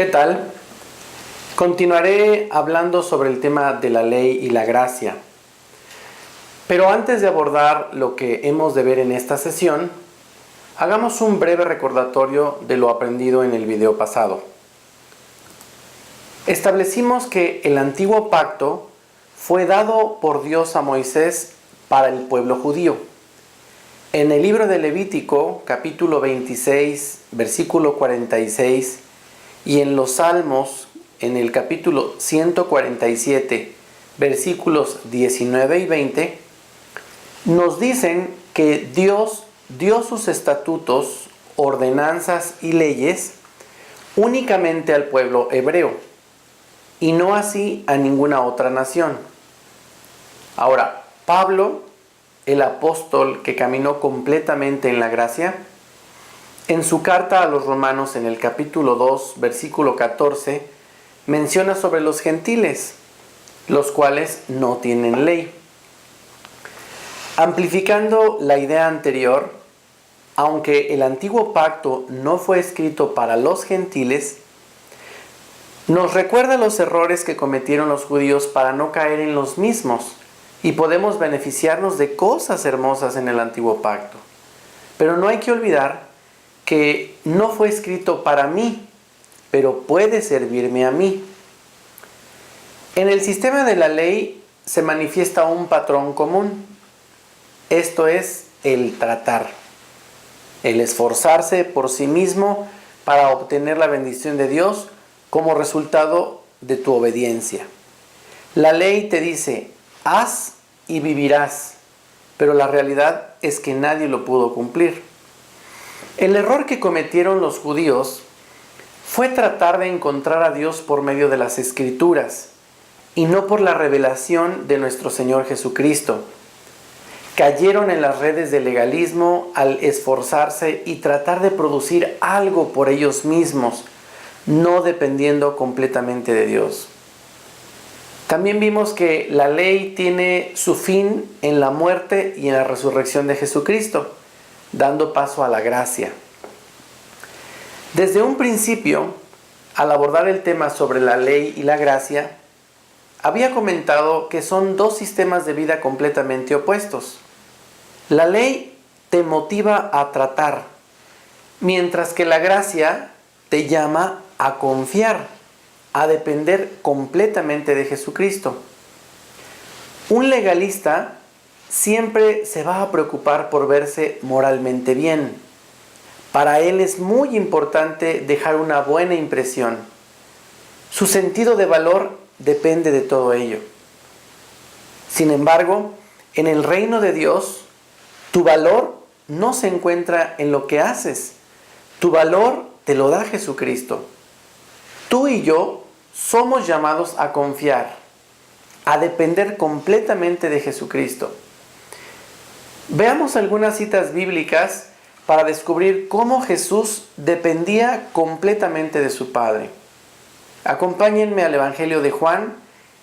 ¿Qué tal? Continuaré hablando sobre el tema de la ley y la gracia. Pero antes de abordar lo que hemos de ver en esta sesión, hagamos un breve recordatorio de lo aprendido en el video pasado. Establecimos que el antiguo pacto fue dado por Dios a Moisés para el pueblo judío. En el libro de Levítico, capítulo 26, versículo 46, y en los Salmos, en el capítulo 147, versículos 19 y 20, nos dicen que Dios dio sus estatutos, ordenanzas y leyes únicamente al pueblo hebreo, y no así a ninguna otra nación. Ahora, Pablo, el apóstol que caminó completamente en la gracia, en su carta a los Romanos en el capítulo 2, versículo 14, menciona sobre los gentiles, los cuales no tienen ley. Amplificando la idea anterior, aunque el antiguo pacto no fue escrito para los gentiles, nos recuerda los errores que cometieron los judíos para no caer en los mismos, y podemos beneficiarnos de cosas hermosas en el antiguo pacto. Pero no hay que olvidar que no fue escrito para mí, pero puede servirme a mí. En el sistema de la ley se manifiesta un patrón común. Esto es el tratar, el esforzarse por sí mismo para obtener la bendición de Dios como resultado de tu obediencia. La ley te dice, haz y vivirás, pero la realidad es que nadie lo pudo cumplir. El error que cometieron los judíos fue tratar de encontrar a Dios por medio de las Escrituras y no por la revelación de nuestro Señor Jesucristo. Cayeron en las redes del legalismo al esforzarse y tratar de producir algo por ellos mismos, no dependiendo completamente de Dios. También vimos que la ley tiene su fin en la muerte y en la resurrección de Jesucristo, dando paso a la gracia. Desde un principio, al abordar el tema sobre la ley y la gracia, había comentado que son dos sistemas de vida completamente opuestos. La ley te motiva a tratar, mientras que la gracia te llama a confiar, a depender completamente de Jesucristo. Un legalista siempre se va a preocupar por verse moralmente bien. Para él es muy importante dejar una buena impresión. Su sentido de valor depende de todo ello. Sin embargo, en el reino de Dios, tu valor no se encuentra en lo que haces. Tu valor te lo da Jesucristo. Tú y yo somos llamados a confiar, a depender completamente de Jesucristo. Veamos algunas citas bíblicas para descubrir cómo Jesús dependía completamente de su Padre. Acompáñenme al Evangelio de Juan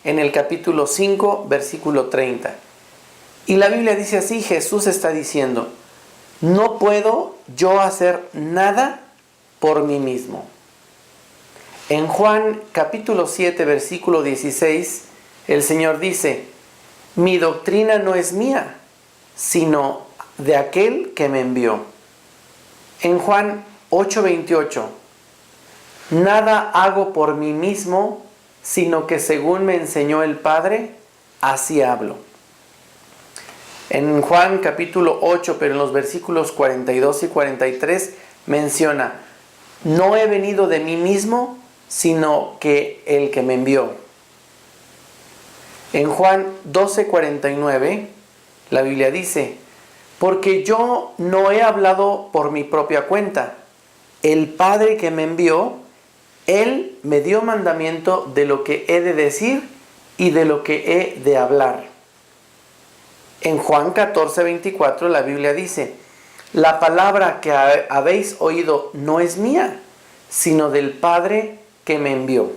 en el capítulo 5, versículo 30. Y la Biblia dice así, Jesús está diciendo, no puedo yo hacer nada por mí mismo. En Juan capítulo 7, versículo 16, el Señor dice, mi doctrina no es mía, sino de aquel que me envió. En Juan 8:28, nada hago por mí mismo, sino que según me enseñó el Padre, así hablo. En Juan capítulo 8, pero en los versículos 42 y 43, menciona, no he venido de mí mismo, sino que el que me envió. En Juan 12:49, la Biblia dice, porque yo no he hablado por mi propia cuenta. El Padre que me envió, Él me dio mandamiento de lo que he de decir y de lo que he de hablar. En Juan 14:24 la Biblia dice, la palabra que habéis oído no es mía, sino del Padre que me envió.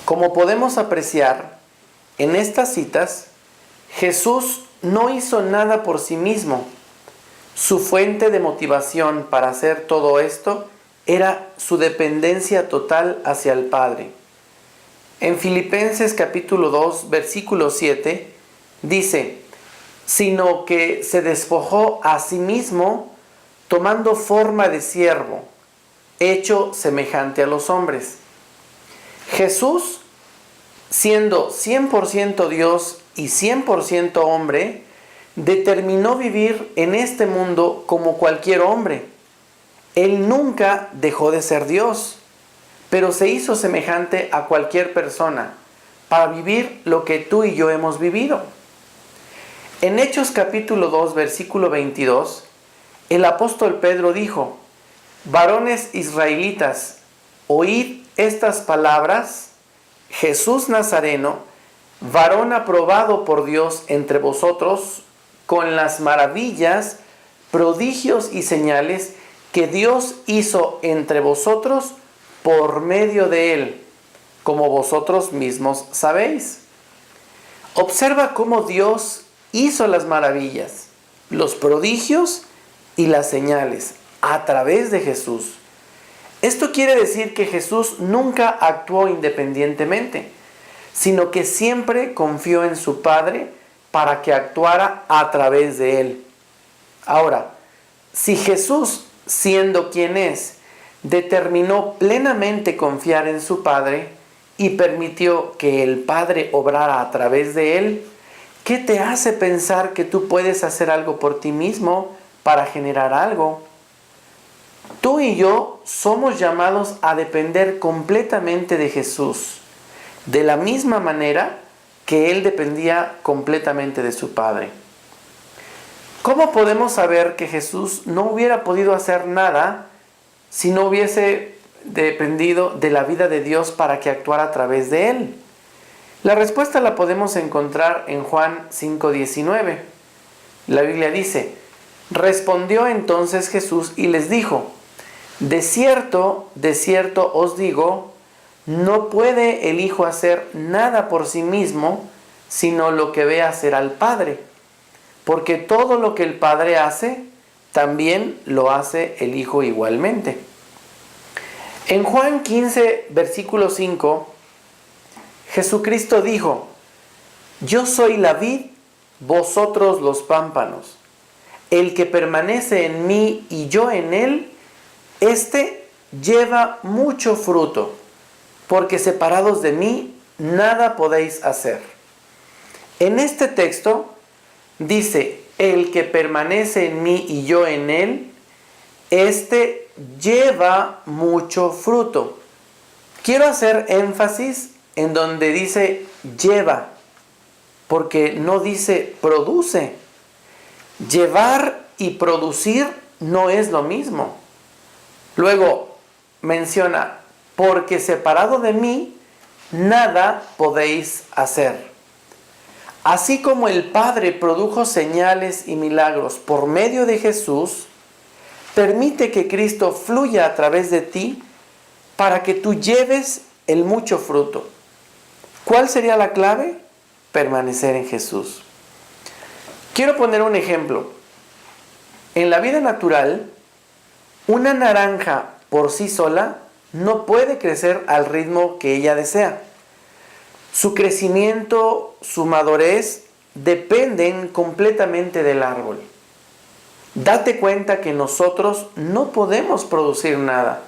Como podemos apreciar, en estas citas, Jesús no hizo nada por sí mismo. Su fuente de motivación para hacer todo esto era su dependencia total hacia el Padre. En Filipenses capítulo 2, versículo 7, dice, sino que se despojó a sí mismo, tomando forma de siervo, hecho semejante a los hombres. Jesús, siendo 100% Dios y 100% hombre, determinó vivir en este mundo como cualquier hombre. Él nunca dejó de ser Dios, pero se hizo semejante a cualquier persona para vivir lo que tú y yo hemos vivido. En Hechos capítulo 2, versículo 22, el apóstol Pedro dijo, varones israelitas, oíd estas palabras, Jesús Nazareno, varón aprobado por Dios entre vosotros, con las maravillas, prodigios y señales que Dios hizo entre vosotros por medio de él, como vosotros mismos sabéis. Observa cómo Dios hizo las maravillas, los prodigios y las señales a través de Jesús. Esto quiere decir que Jesús nunca actuó independientemente, sino que siempre confió en su Padre para que actuara a través de él. Ahora, si Jesús, siendo quien es, determinó plenamente confiar en su Padre y permitió que el Padre obrara a través de él, ¿qué te hace pensar que tú puedes hacer algo por ti mismo para generar algo? Tú y yo somos llamados a depender completamente de Jesús, de la misma manera que Él dependía completamente de su Padre. ¿Cómo podemos saber que Jesús no hubiera podido hacer nada si no hubiese dependido de la vida de Dios para que actuara a través de Él? La respuesta la podemos encontrar en Juan 5:19. La Biblia dice, respondió entonces Jesús y les dijo, de cierto os digo, no puede el Hijo hacer nada por sí mismo, sino lo que ve hacer al Padre. Porque todo lo que el Padre hace, también lo hace el Hijo igualmente. En Juan 15, versículo 5, Jesucristo dijo, yo soy la vid, vosotros los pámpanos. El que permanece en mí y yo en él, éste lleva mucho fruto, porque separados de mí nada podéis hacer. En este texto dice, el que permanece en mí y yo en él, éste lleva mucho fruto. Quiero hacer énfasis en donde dice lleva, porque no dice produce. Llevar y producir no es lo mismo. Luego menciona, porque separado de mí, nada podéis hacer. Así como el Padre produjo señales y milagros por medio de Jesús, permite que Cristo fluya a través de ti para que tú lleves el mucho fruto. ¿Cuál sería la clave? Permanecer en Jesús. Quiero poner un ejemplo. En la vida natural, una naranja por sí sola no puede crecer al ritmo que ella desea. Su crecimiento, su madurez, dependen completamente del árbol. Date cuenta que nosotros no podemos producir nada.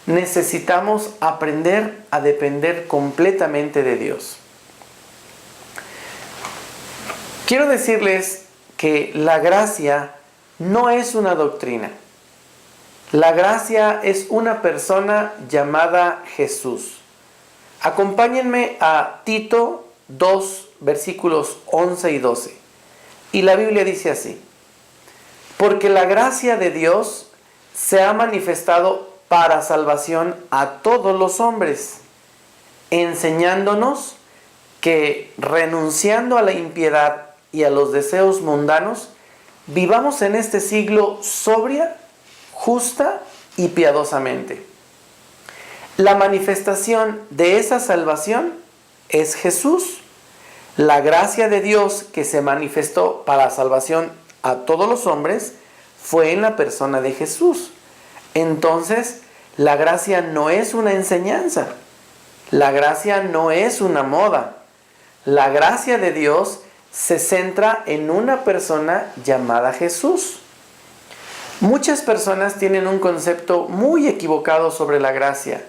Necesitamos aprender a depender completamente de Dios. Quiero decirles que la gracia no es una doctrina. La gracia es una persona llamada Jesús. Acompáñenme a Tito 2, versículos 11 y 12. Y la Biblia dice así, porque la gracia de Dios se ha manifestado para salvación a todos los hombres, enseñándonos que renunciando a la impiedad y a los deseos mundanos, vivamos en este siglo sobria, justa y piadosamente. La manifestación de esa salvación es Jesús. La gracia de Dios que se manifestó para salvación a todos los hombres fue en la persona de Jesús. Entonces, La gracia no es una enseñanza. La gracia no es una moda. La gracia de Dios se centra en una persona llamada Jesús. Muchas personas tienen un concepto muy equivocado sobre la gracia,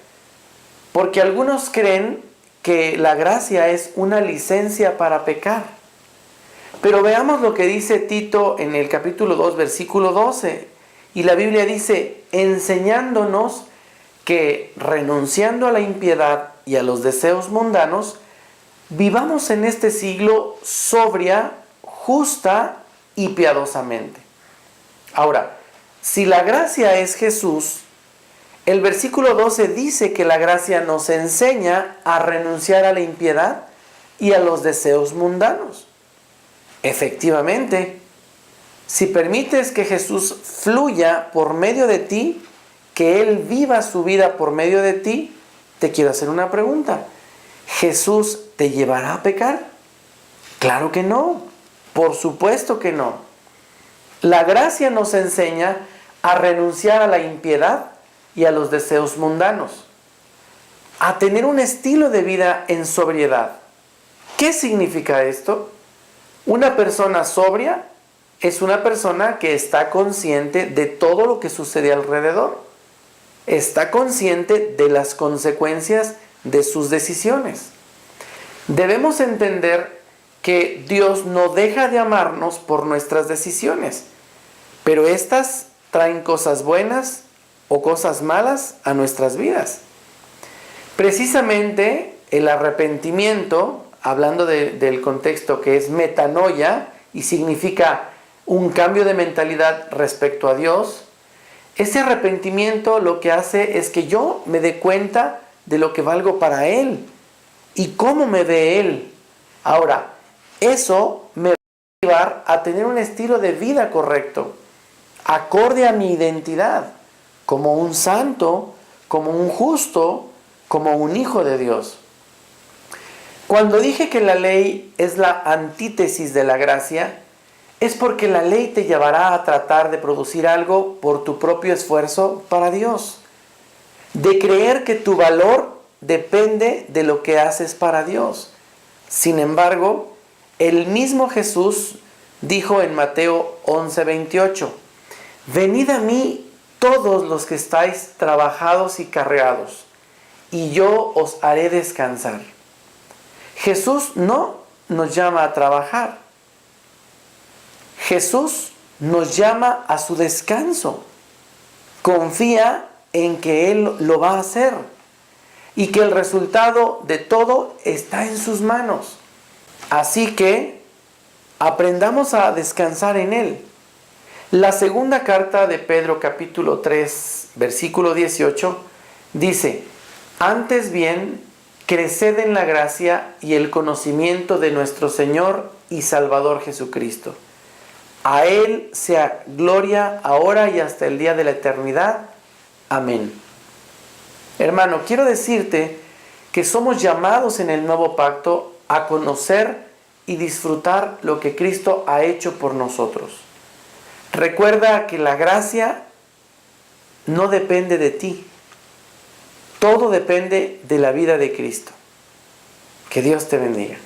porque algunos creen que la gracia es una licencia para pecar. Pero veamos lo que dice Tito en el capítulo 2, versículo 12. Y la Biblia dice, enseñándonos que renunciando a la impiedad y a los deseos mundanos, vivamos en este siglo sobria, justa y piadosamente. Ahora, si la gracia es Jesús, el versículo 12 dice que la gracia nos enseña a renunciar a la impiedad y a los deseos mundanos. Efectivamente, si permites que Jesús fluya por medio de ti, que Él viva su vida por medio de ti, te quiero hacer una pregunta. ¿Jesús te llevará a pecar? Claro que no, por supuesto que no. La gracia nos enseña a renunciar a la impiedad y a los deseos mundanos, a tener un estilo de vida en sobriedad. ¿Qué significa esto? Una persona sobria es una persona que está consciente de todo lo que sucede alrededor. Está consciente de las consecuencias de sus decisiones. Debemos entender que Dios no deja de amarnos por nuestras decisiones, pero estas traen cosas buenas o cosas malas a nuestras vidas. Precisamente el arrepentimiento, hablando del contexto que es metanoia y significa un cambio de mentalidad respecto a Dios, ese arrepentimiento lo que hace es que yo me dé cuenta de lo que valgo para Él y cómo me ve Él. Ahora, eso me va a llevar a tener un estilo de vida correcto, acorde a mi identidad, como un santo, como un justo, como un hijo de Dios. Cuando dije que la ley es la antítesis de la gracia, es porque la ley te llevará a tratar de producir algo por tu propio esfuerzo para Dios, de creer que tu valor depende de lo que haces para Dios. Sin embargo, el mismo Jesús dijo en Mateo 11:28, venid a mí todos los que estáis trabajados y cargados, y yo os haré descansar. Jesús no nos llama a trabajar. Jesús nos llama a su descanso. Confía en que Él lo va a hacer y que el resultado de todo está en sus manos. Así que aprendamos a descansar en Él. La segunda carta de Pedro, capítulo 3, versículo 18, dice, antes bien, creced en la gracia y el conocimiento de nuestro Señor y Salvador Jesucristo. A Él sea gloria ahora y hasta el día de la eternidad. Amén. Hermano, quiero decirte que somos llamados en el nuevo pacto a conocer y disfrutar lo que Cristo ha hecho por nosotros. Recuerda que la gracia no depende de ti. Todo depende de la vida de Cristo. Que Dios te bendiga.